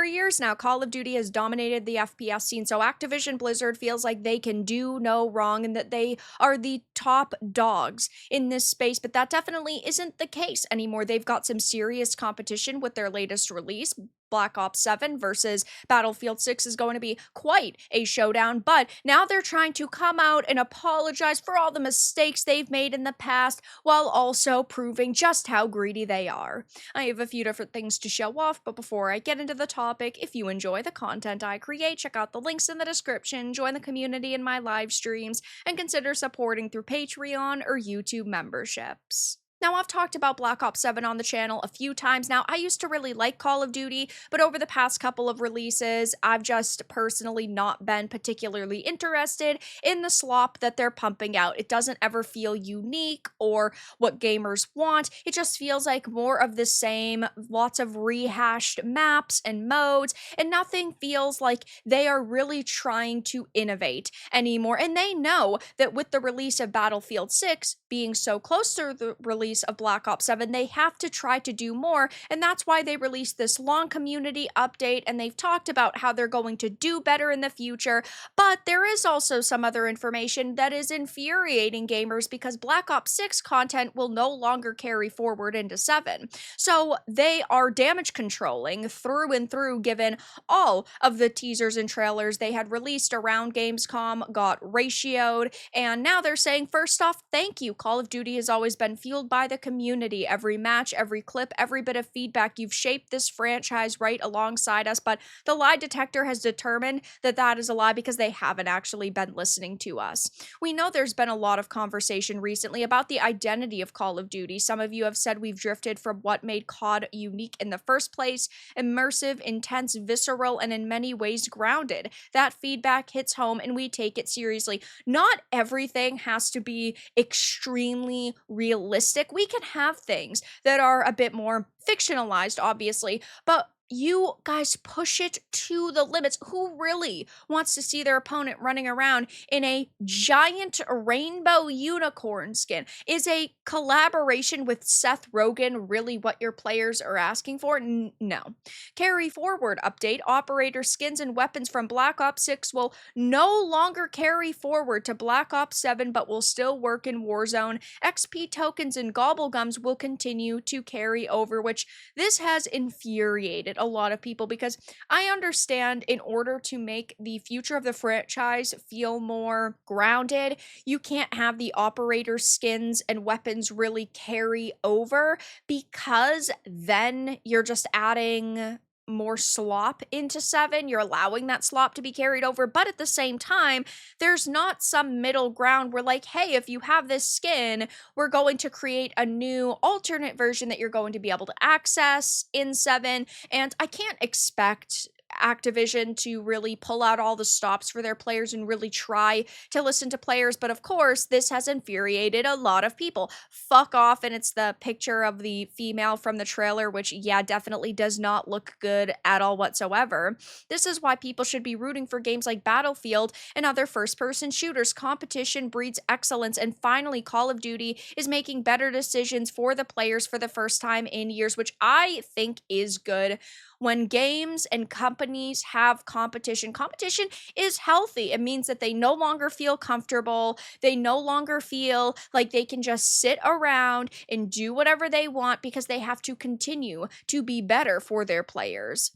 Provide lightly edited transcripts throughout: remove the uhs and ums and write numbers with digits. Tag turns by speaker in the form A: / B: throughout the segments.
A: For years now, Call of Duty has dominated the FPS scene, so Activision Blizzard feels like they can do no wrong and that they are the top dogs in this space, but that definitely isn't the case anymore. They've got some serious competition with their latest release. Black Ops 7 versus Battlefield 6 is going to be quite a showdown, but now they're trying to come out and apologize for all the mistakes they've made in the past while also proving just how greedy they are. I have a few different things to show off, but before I get into the topic, if you enjoy the content I create, check out the links in the description, join the community in my live streams, and consider supporting through Patreon or YouTube memberships. Now, I've talked about Black Ops 7 on the channel a few times now. I used to really like Call of Duty, but over the past couple of releases, I've just personally not been particularly interested in the slop that they're pumping out. It doesn't ever feel unique or what gamers want. It just feels like more of the same, lots of rehashed maps and modes, and nothing feels like they are really trying to innovate anymore. And they know that with the release of Battlefield 6 being so close to the release of Black Ops 7, they have to try to do more, and that's why they released this long community update, and they've talked about how they're going to do better in the future, but there is also some other information that is infuriating gamers because Black Ops 6 content will no longer carry forward into 7. So they are damage controlling through and through, given all of the teasers and trailers they had released around Gamescom got ratioed, and now they're saying, first off, thank you. Call of Duty has always been fueled by the community. Every match, every clip, every bit of feedback, you've shaped this franchise right alongside us, but the lie detector has determined that that is a lie because they haven't actually been listening to us. We know there's been a lot of conversation recently about the identity of Call of Duty. Some of you have said we've drifted from what made COD unique in the first place: immersive, intense, visceral, and in many ways grounded. That feedback hits home and we take it seriously. Not everything has to be extremely realistic. We can have things that are a bit more fictionalized, obviously, but you guys push it to the limits. Who really wants to see their opponent running around in a giant rainbow unicorn skin? Is a collaboration with Seth Rogen really what your players are asking for? No. Carry forward update: operator skins and weapons from Black Ops 6 will no longer carry forward to Black Ops 7, but will still work in Warzone. XP tokens and gobblegums will continue to carry over, which this has infuriated a lot of people because I understand in order to make the future of the franchise feel more grounded, you can't have the operator skins and weapons really carry over because then you're just adding more slop into 7. You're allowing that slop to be carried over, but at the same time, there's not some middle ground where, like, hey, if you have this skin, we're going to create a new alternate version that you're going to be able to access in 7. And I can't expect Activision to really pull out all the stops for their players and really try to listen to players, but of course this has infuriated a lot of people. Fuck off, and it's the picture of the female from the trailer, which definitely does not look good at all whatsoever. This is why people should be rooting for games like Battlefield and other first-person shooters. Competition breeds excellence, and finally Call of Duty is making better decisions for the players for the first time in years, which I think is good. When games and companies have competition, competition is healthy. It means that they no longer feel comfortable. They no longer feel like they can just sit around and do whatever they want because they have to continue to be better for their players.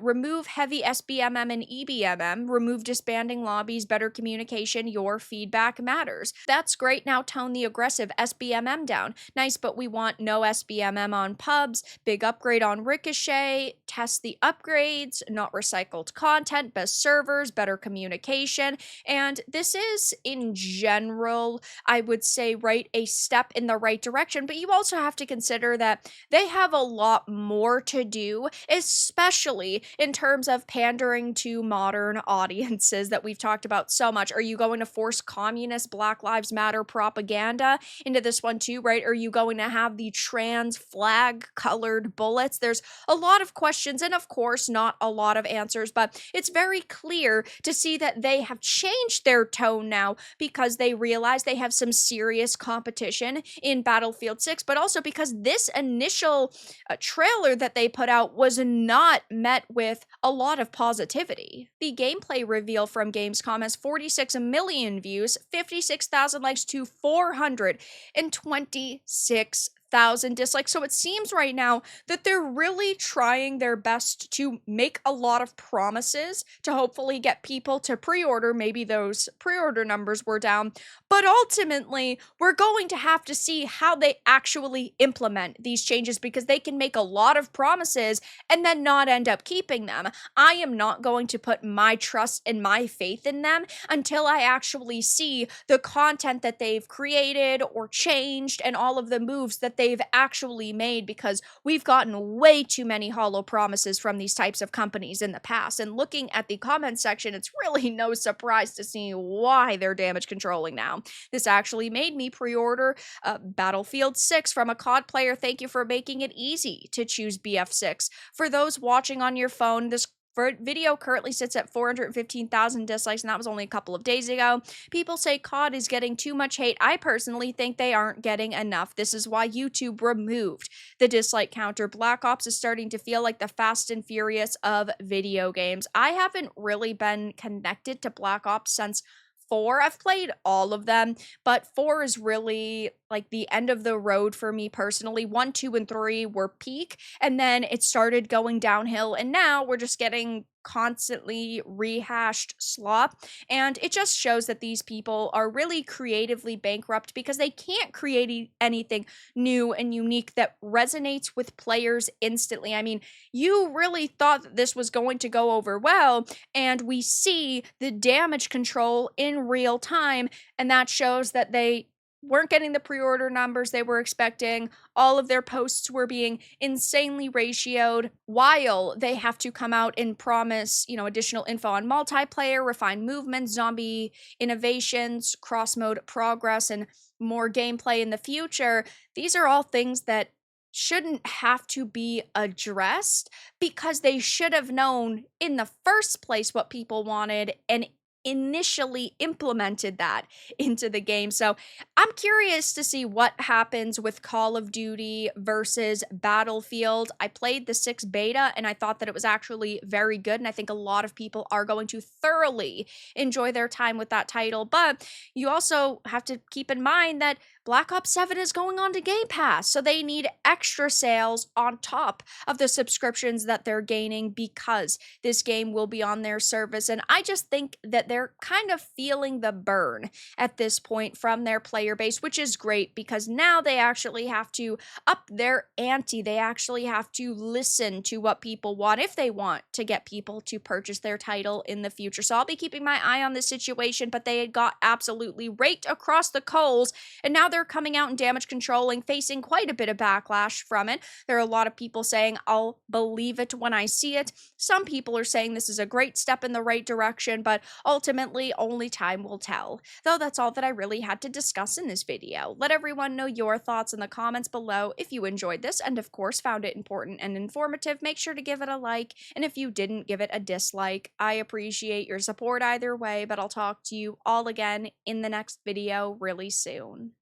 A: Remove heavy SBMM and EBMM. Remove disbanding lobbies. Better communication. Your feedback matters. That's great. Now tone the aggressive SBMM down. Nice, but we want no SBMM on pubs. Big upgrade on Ricochet. Test the upgrades, not recycled content, best servers, better communication, and this is, in general, I would say, a step in the right direction, but you also have to consider that they have a lot more to do, especially in terms of pandering to modern audiences that we've talked about so much. Are you going to force communist Black Lives Matter propaganda into this one too, right? Are you going to have the trans flag colored bullets? There's a lot of questions questions, and of course, not a lot of answers, but it's very clear to see that they have changed their tone now because they realize they have some serious competition in Battlefield 6, but also because this initial trailer that they put out was not met with a lot of positivity. The gameplay reveal from Gamescom has 46 million views, 56,000 likes to 426,000 dislikes. So it seems right now that they're really trying their best to make a lot of promises to hopefully get people to pre-order. Maybe those pre-order numbers were down, but ultimately we're going to have to see how they actually implement these changes, because they can make a lot of promises and then not end up keeping them. I am not going to put my trust and my faith in them until I actually see the content that they've created or changed and all of the moves that they've actually made, because we've gotten way too many hollow promises from these types of companies in the past. And looking at the comment section, it's really no surprise to see why they're damage controlling now. This actually made me pre-order Battlefield 6 from a COD player. Thank you for making it easy to choose BF6. For those watching on your phone, this video currently sits at 415,000 dislikes, and that was only a couple of days ago. People say COD is getting too much hate. I personally think they aren't getting enough. This is why YouTube removed the dislike counter. Black Ops is starting to feel like the Fast and Furious of video games. I haven't really been connected to Black Ops since 4. I've played all of them, but 4 is really like the end of the road for me personally. 1, 2, and 3 were peak, and then it started going downhill, and now we're just getting constantly rehashed slop. And it just shows that these people are really creatively bankrupt because they can't create anything new and unique that resonates with players instantly. I mean, you really thought that this was going to go over well, and we see the damage control in real time, and that shows that they weren't getting the pre-order numbers they were expecting. All of their posts were being insanely ratioed, while they have to come out and promise, additional info on multiplayer, refined movements, zombie innovations, cross-mode progress, and more gameplay in the future. These are all things that shouldn't have to be addressed, because they should have known in the first place what people wanted and initially implemented that into the game. So I'm curious to see what happens with Call of Duty versus Battlefield. I played the 6 beta and I thought that it was actually very good, and I think a lot of people are going to thoroughly enjoy their time with that title. But you also have to keep in mind that Black Ops 7 is going on to Game Pass, so they need extra sales on top of the subscriptions that they're gaining because this game will be on their service. And I just think that they're kind of feeling the burn at this point from their player base, which is great because now they actually have to up their ante. They actually have to listen to what people want if they want to get people to purchase their title in the future. So I'll be keeping my eye on this situation, but they had got absolutely raked across the coals, and now they're coming out and damage controlling, facing quite a bit of backlash from it. There are a lot of people saying, I'll believe it when I see it. Some people are saying this is a great step in the right direction, but ultimately only time will tell. Though that's all that I really had to discuss in this video. Let everyone know your thoughts in the comments below. If you enjoyed this and of course found it important and informative, make sure to give it a like, and if you didn't, give it a dislike. I appreciate your support either way, but I'll talk to you all again in the next video really soon.